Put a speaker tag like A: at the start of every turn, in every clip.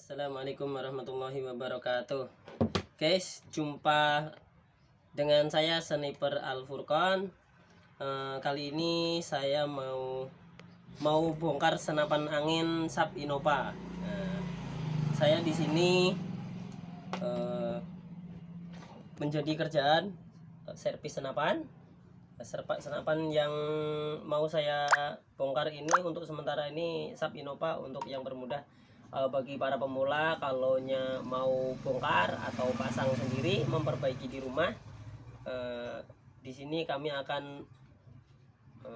A: Assalamualaikum warahmatullahi wabarakatuh. Guys, jumpa dengan saya Sniper Al Furqan. Kali ini saya mau bongkar senapan angin SAP Innova. Saya di sini menjadi kerjaan servis senapan. Senapan yang mau saya bongkar ini untuk sementara ini SAP Innova untuk yang bermudah. Bagi para pemula, kalau mau bongkar atau pasang sendiri, memperbaiki di rumah, di sini kami akan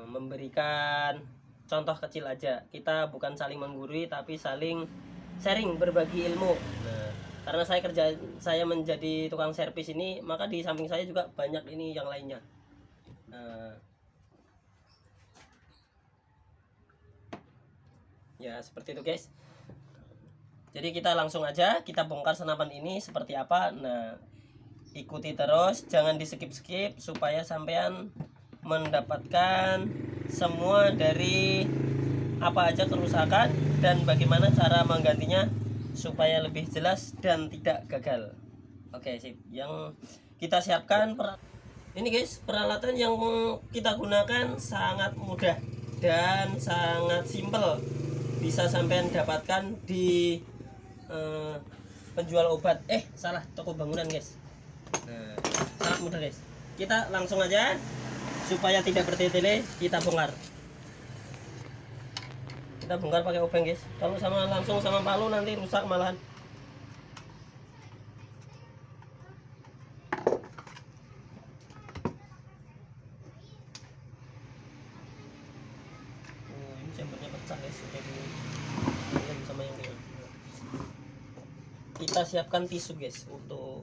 A: memberikan contoh kecil aja. Kita bukan saling menggurui, tapi saling sharing, berbagi ilmu. Nah, karena saya menjadi tukang servis ini, maka di samping saya juga banyak ini yang lainnya. Ya seperti itu guys. Jadi kita langsung aja kita bongkar senapan ini seperti apa. Nah, ikuti terus, jangan di skip supaya sampean mendapatkan semua dari apa aja kerusakan dan bagaimana cara menggantinya supaya lebih jelas dan tidak gagal. Oke, sip. Yang kita siapkan ini guys, peralatan yang kita gunakan sangat mudah dan sangat simpel. Bisa sampean dapatkan di penjual obat, salah, toko bangunan guys. Nah, sangat mudah guys. Kita langsung aja supaya tidak bertele-tele, kita bongkar. Kita bongkar pakai obeng guys. Kalau langsung sama palu nanti rusak malahan. Ini jembernya pecah guys. Jadi sama yang ini. Kita siapkan tisu guys untuk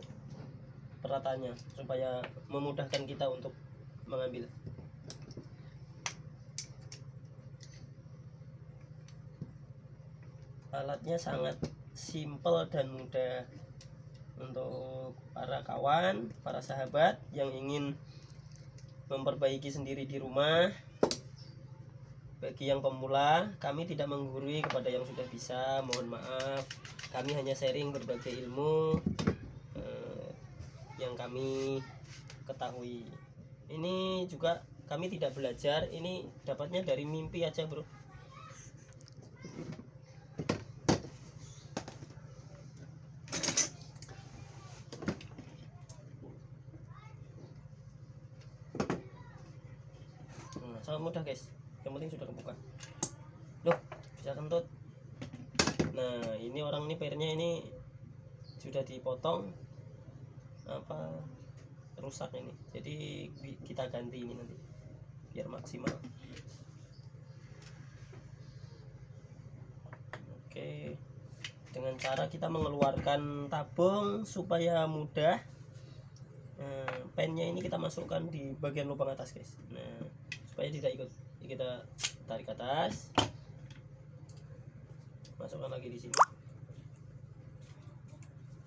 A: perataannya supaya memudahkan kita untuk mengambil. Alatnya sangat simpel dan mudah untuk para kawan, para sahabat yang ingin memperbaiki sendiri di rumah. Bagi yang pemula, kami tidak menggurui. Kepada yang sudah bisa, mohon maaf. Kami hanya sharing berbagai ilmu yang kami ketahui. Ini juga kami tidak belajar, ini dapatnya dari mimpi aja bro. Nah, sangat mudah guys, yang penting sudah kebuka. Loh, bisa kentut. Nah, ini orang ini pernya ini sudah dipotong apa rusak ini, jadi kita ganti ini nanti biar maksimal. Oke, dengan cara kita mengeluarkan tabung supaya mudah. Pennya ini kita masukkan di bagian lubang atas guys. Nah, supaya tidak ikut, kita tarik ke atas, masukkan lagi di sini,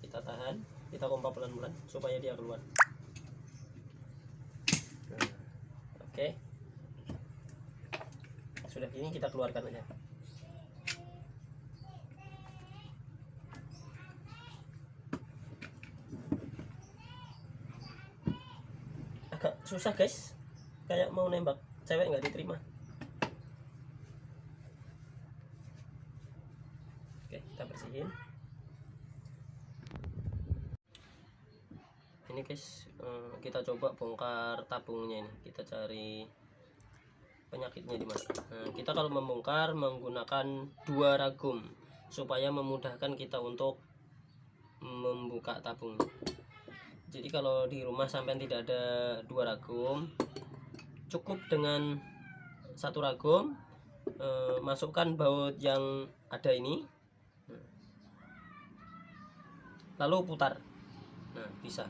A: kita tahan, kita pompa pelan-pelan supaya dia keluar. Nah, oke, sudah gini kita keluarkan aja. Agak susah guys, kayak mau nembak cewek nggak diterima. Oke, kita bersihin. Ini guys, kita coba bongkar tabungnya ini. Kita cari penyakitnya di mana. Nah, kita kalau membongkar menggunakan 2 ragum supaya memudahkan kita untuk membuka tabungnya. Jadi kalau di rumah sampai tidak ada 2 ragum, cukup dengan 1 ragum. Masukkan baut yang ada ini, lalu putar. Nah, bisa.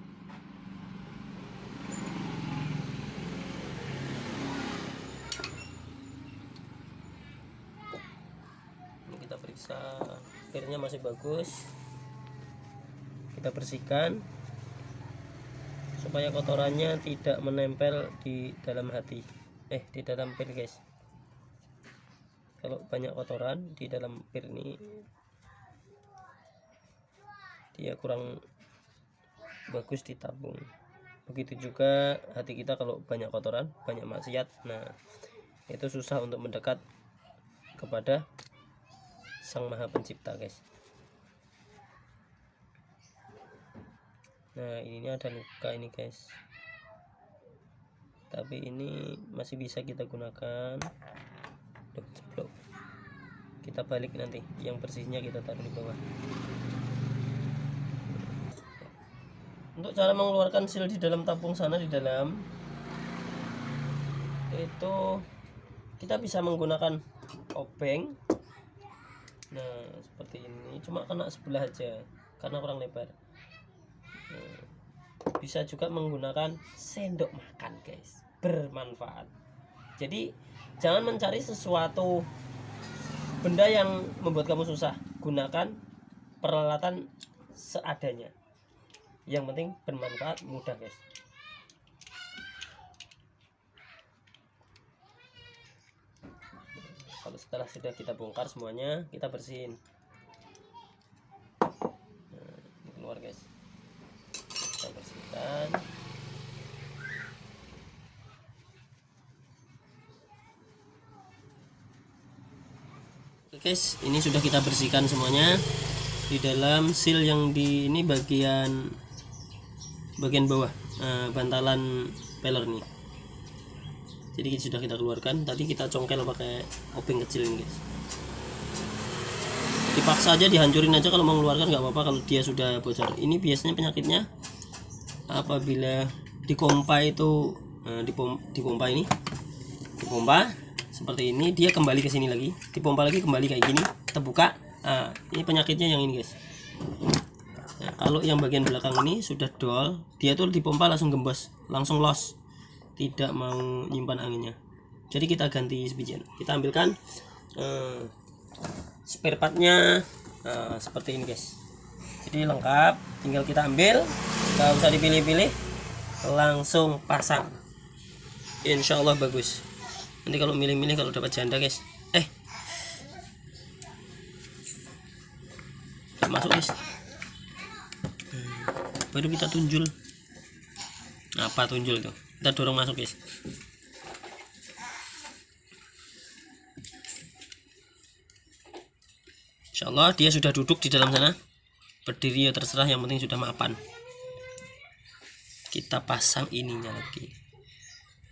A: Ini kita periksa, airnya masih bagus. Kita bersihkan supaya kotorannya tidak menempel di dalam di dalam pir guys. Kalau banyak kotoran di dalam pir ini dia kurang bagus ditabung. Begitu juga hati kita kalau banyak kotoran, banyak maksiat, nah itu susah untuk mendekat kepada Sang Maha Pencipta, guys. Nah ini ada luka ini, guys, tapi ini masih bisa kita gunakan. Kita balik nanti, yang bersihnya kita taruh di bawah. Untuk cara mengeluarkan seal di dalam tabung sana, di dalam itu kita bisa menggunakan obeng. Nah seperti ini, cuma kena sebelah aja karena kurang lebar. Nah, bisa juga menggunakan sendok makan, guys, bermanfaat. Jadi jangan mencari sesuatu benda yang membuat kamu susah, gunakan peralatan seadanya. Yang penting bermanfaat, mudah, guys. Kalau setelah sudah kita bongkar semuanya, kita bersihin. Nah, ini keluar, guys. Kita bersihkan. Oke, guys, ini sudah kita bersihkan semuanya. Di dalam seal yang di ini bagian bawah, bantalan peler nih. Jadi sudah kita keluarkan. Tadi kita congkel pakai obeng kecil ini, guys. Dipaksa aja, dihancurin aja kalau mau mengeluarkan, nggak apa-apa kalau dia sudah bocor. Ini biasanya penyakitnya apabila dipompa itu, dipompa ini, dipompa seperti ini, dia kembali ke sini lagi, dipompa lagi kembali kayak gini, terbuka. Ini penyakitnya yang ini, guys. Nah, kalau yang bagian belakang ini sudah dol, dia tuh dipompa langsung gembos, langsung los, tidak mau nyimpan anginnya. Jadi kita ganti sebijian. Kita ambilkan spare partnya seperti ini, guys. Jadi lengkap, tinggal kita ambil, nggak usah dipilih-pilih, langsung pasang. Insya Allah bagus. Nanti kalau milih-milih kalau dapat janda, guys, masuk, guys. Baru kita tunjul. Apa tunjul itu? Kita dorong masuk, guys. Insya Allah dia sudah duduk di dalam sana. Berdiri ya terserah, yang penting sudah mapan. Kita pasang ininya lagi.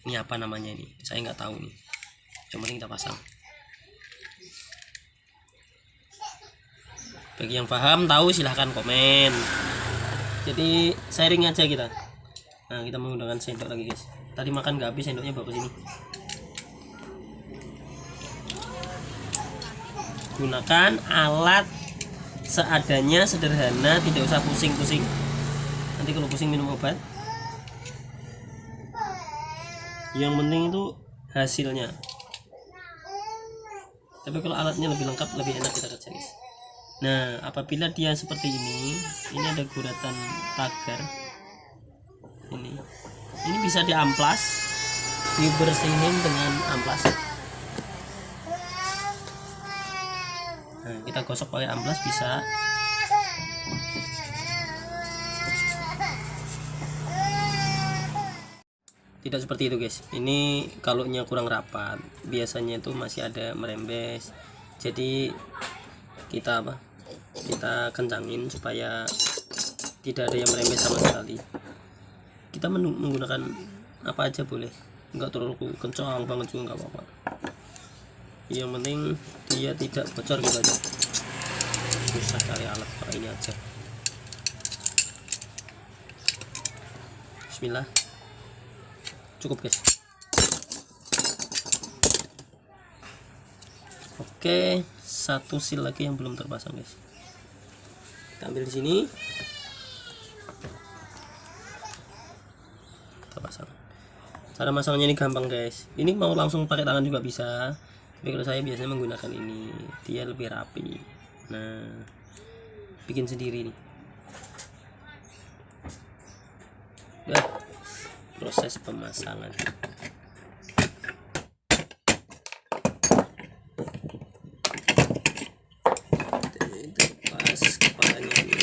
A: Ini apa namanya ini? Saya nggak tahu nih. Yang penting kita pasang. Bagi yang paham tahu silahkan komen. Jadi sharing aja kita. Nah kita menggunakan sendok lagi, guys. Tadi makan nggak habis, sendoknya bawa ke sini. Gunakan alat seadanya, sederhana, tidak usah pusing-pusing. Nanti kalau pusing minum obat. Yang penting itu hasilnya. Tapi kalau alatnya lebih lengkap, lebih enak kita kerja, guys. Nah apabila dia seperti ini ada guratan tagar. Ini bisa diamplas, dibersihin dengan amplas. Nah, kita gosok pakai amplas bisa. Tidak seperti itu, guys. Ini kalaunya kurang rapat, biasanya itu masih ada merembes. Jadi kita kita kencangin supaya tidak ada yang merembes sama sekali. Kita menggunakan apa aja boleh, nggak terlalu kencang banget juga nggak apa-apa. Yang penting dia tidak bocor gitu aja. Susah cari alat pakai ini aja. Bismillah. Cukup, guys. Oke, satu seal lagi yang belum terpasang, guys. Kita ambil di sini. Kita pasang. Cara masangnya ini gampang, guys. Ini mau langsung pakai tangan juga bisa. Tapi kalau saya biasanya menggunakan ini, dia lebih rapi. Nah, bikin sendiri nih. Udah, proses pemasangan. Pas kepalanya ini.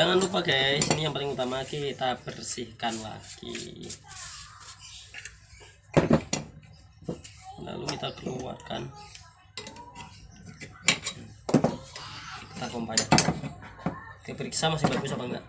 A: jangan lupa guys, ini yang paling utama, kita bersihkan lagi, lalu kita keluarkan, kita pompanya, oke, periksa masih bagus apa enggak.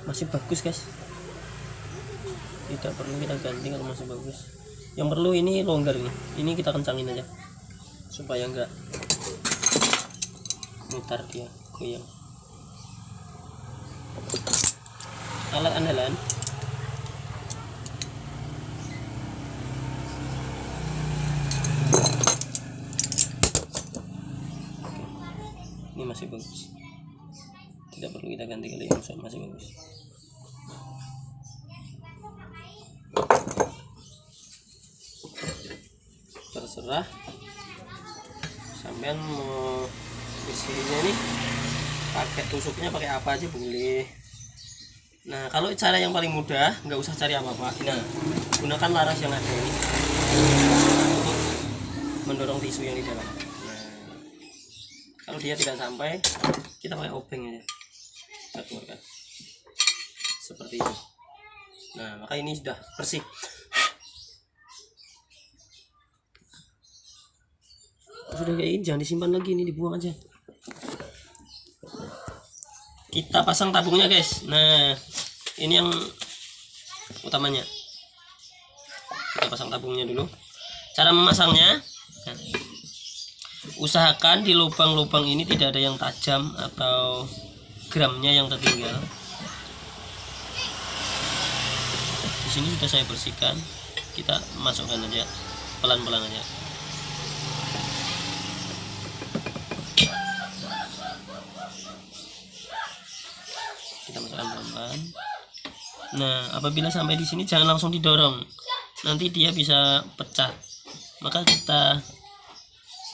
A: Masih bagus guys, tidak perlu kita ganti kalau masih bagus. Yang perlu ini longgar, ini kita kencangin aja supaya enggak mutar, dia goyang. Alat andalan ini masih bagus, tidak perlu kita ganti kali ini, masih bagus. Terserah sampean mau bersihinnya nih pakai tusuknya, pakai apa aja boleh. Nah, kalau cara yang paling mudah, nggak usah cari apa-apa. Nah, gunakan laras yang ada ini untuk mendorong tisu yang di dalam. Nah, kalau dia tidak sampai, kita pakai obeng aja, kita keluarkan seperti ini. Nah, maka ini sudah bersih. Sudah kayak ini, jangan disimpan lagi, ini dibuang aja. Kita pasang tabungnya guys. Nah, ini yang utamanya, kita pasang tabungnya dulu. Cara memasangnya, usahakan di lubang-lubang ini tidak ada yang tajam atau gramnya yang tertinggal. Di sini sudah saya bersihkan, kita masukkan aja pelan-pelan aja. Kita masukkan pelan-pelan. Nah, apabila sampai di sini jangan langsung didorong, nanti dia bisa pecah. Maka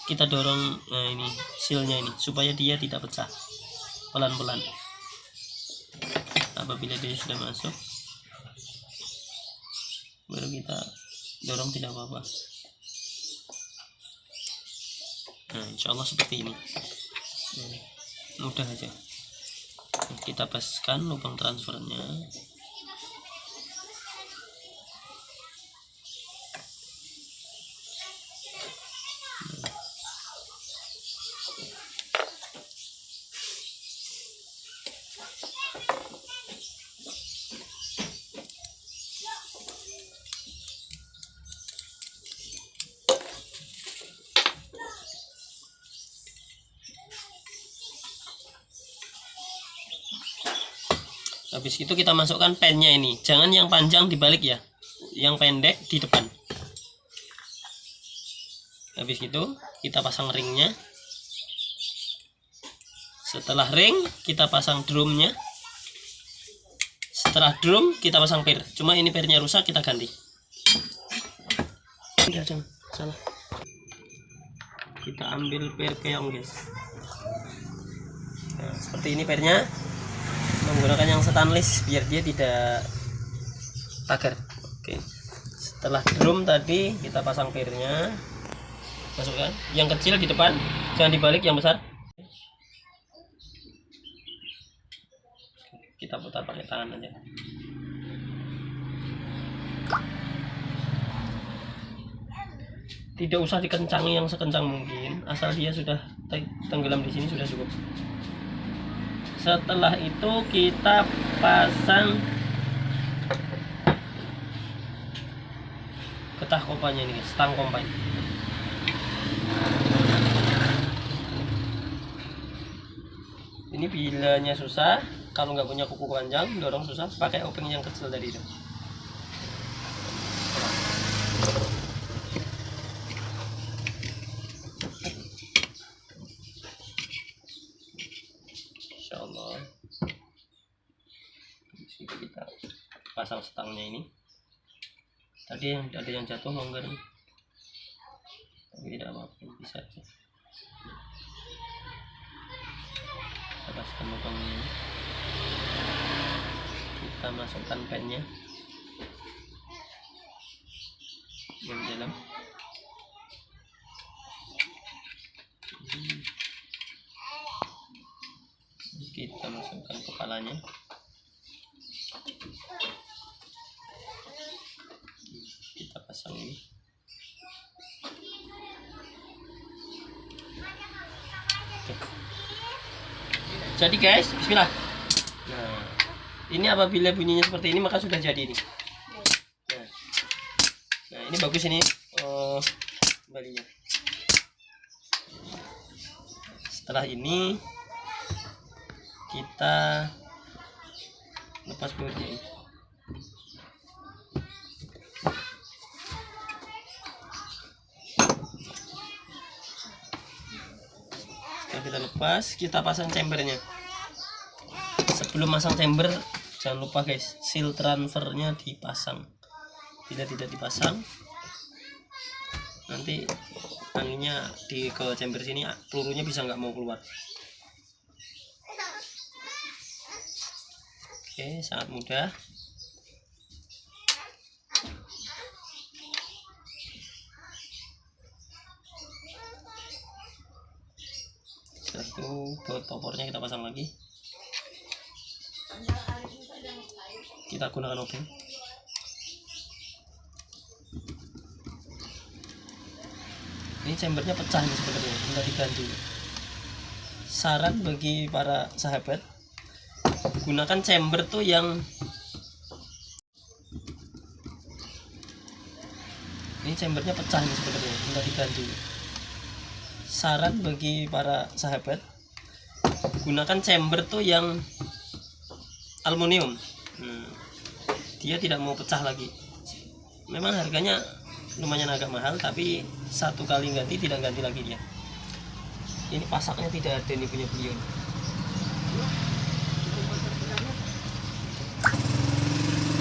A: kita dorong, nah ini silnya ini, supaya dia tidak pecah, pelan-pelan. Apabila dia sudah masuk, baru kita dorong, tidak apa-apa. Nah, insya Allah seperti ini, mudah aja. Kita paskan lubang transfernya. Habis itu kita masukkan pennya ini, jangan yang panjang dibalik ya, yang pendek di depan. Habis itu kita pasang ringnya. Setelah ring kita pasang drumnya. Setelah drum kita pasang per. Cuma ini pernya rusak, kita ganti. Enggak, jangan salah. Kita ambil per keong guys. Nah, seperti ini pernya. Menggunakan yang stainless biar dia tidak tagar. Oke. Setelah drum tadi kita pasang pernya, masukkan yang kecil di depan, jangan dibalik, yang besar. Kita putar pakai tangan aja. Tidak usah dikencangi yang sekencang mungkin, asal dia sudah tenggelam di sini sudah cukup. Setelah itu kita pasang getah kompanya ini, stang kompai. Ini bilanya susah, kalau nggak punya kuku panjang, dorong susah, pakai obeng yang kecil tadi itu. Insyaallah. Kita pasang stangnya ini. Tadi ada yang jatuh longgar, tapi tidak apa-apa. bisa aja. Lepaskan lubangnya ini. Kita masukkan pennya yang dalam. Kita masukkan kepalanya. Kita pasang ini. Oke. Jadi guys, bismillah. Nah, ini apabila bunyinya seperti ini maka sudah jadi ini. Nah ini bagus ini kembalinya. Setelah ini kita lepas bautnya ini. Setelah kita lepas, kita pasang chambernya. Sebelum masang chamber, jangan lupa guys, seal transfernya dipasang. Tidak dipasang, nanti anginnya ke chamber sini, pelurunya bisa nggak mau keluar. Oke, sangat mudah. Setelah itu baut popornya kita pasang lagi. Kita gunakan obeng. Ini chambernya pecah nih sebenarnya, tinggal diganti. Saran bagi para sahabat, gunakan chamber tuh yang ini chambernya pecah nih sebenarnya, tinggal diganti. Saran bagi para sahabat, gunakan chamber tuh yang aluminium. Dia tidak mau pecah lagi. Memang harganya lumayan agak mahal, tapi satu kali ganti tidak ganti lagi dia. Ini pasaknya tidak ada, ini punya beliau.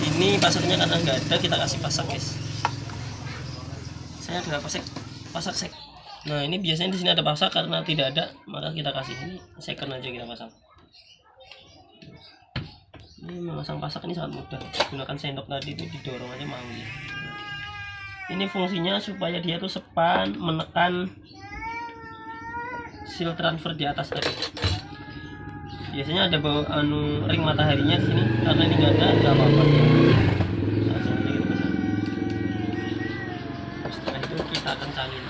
A: Ini pasaknya karena nggak ada, kita kasih pasak guys. Saya ada pasak sek. Nah ini biasanya di sini ada pasak, karena tidak ada maka kita kasih ini second aja kita pasang. Ini memasang pasak ini sangat mudah. Gunakan sendok tadi itu, didorong aja mau dia. Ini fungsinya supaya dia tuh sepan menekan seal transfer di atas tadi. Biasanya ada ring mataharinya di sini, karena ini nggak ada, nggak apa-apa. Langsung aja kita pasang. Setelah itu kita kencangin.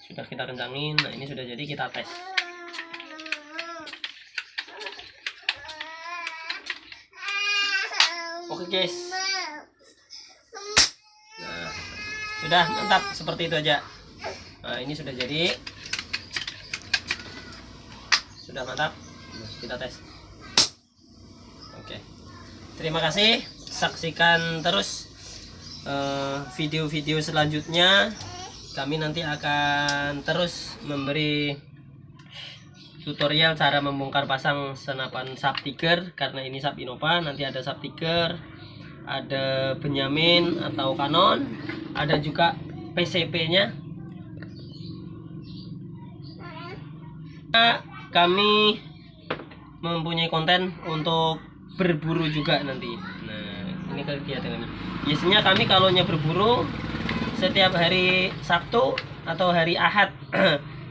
A: Sudah kita kencangin. Nah ini sudah jadi, kita tes. Oke guys. Nah, sudah mantap, seperti itu aja. Nah ini sudah jadi, sudah mantap. Kita tes. Oke, terima kasih, saksikan terus video-video selanjutnya. Kami nanti akan terus memberi tutorial cara membongkar pasang senapan sub Tiger, karena ini sub Innova. Nanti ada sub Tiger, ada Benyamin atau Canon, ada juga PCP nya. Kami mempunyai konten untuk berburu juga nanti. Nah ini kegiatannya. Biasanya kami kalau berburu setiap hari Sabtu atau hari Ahad.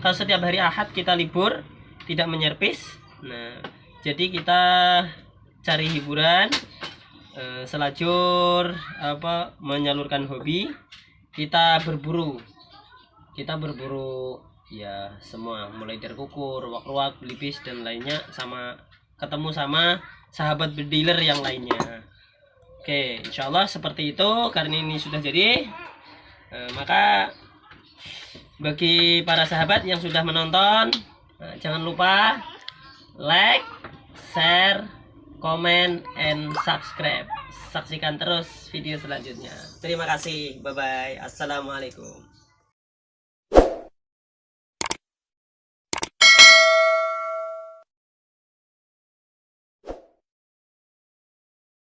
A: Kalau setiap hari Ahad kita libur, tidak menyervis. Nah jadi kita cari hiburan, selajur, menyalurkan hobi. Kita berburu ya semua, mulai dari kukur, ruak-ruak, belipis dan lainnya, sama ketemu sama sahabat berdealer yang lainnya. Oke, insyaallah seperti itu. Karena ini sudah jadi, maka bagi para sahabat yang sudah menonton, jangan lupa like, share, comment, and subscribe. Saksikan terus video selanjutnya. Terima kasih. Bye bye. Assalamualaikum.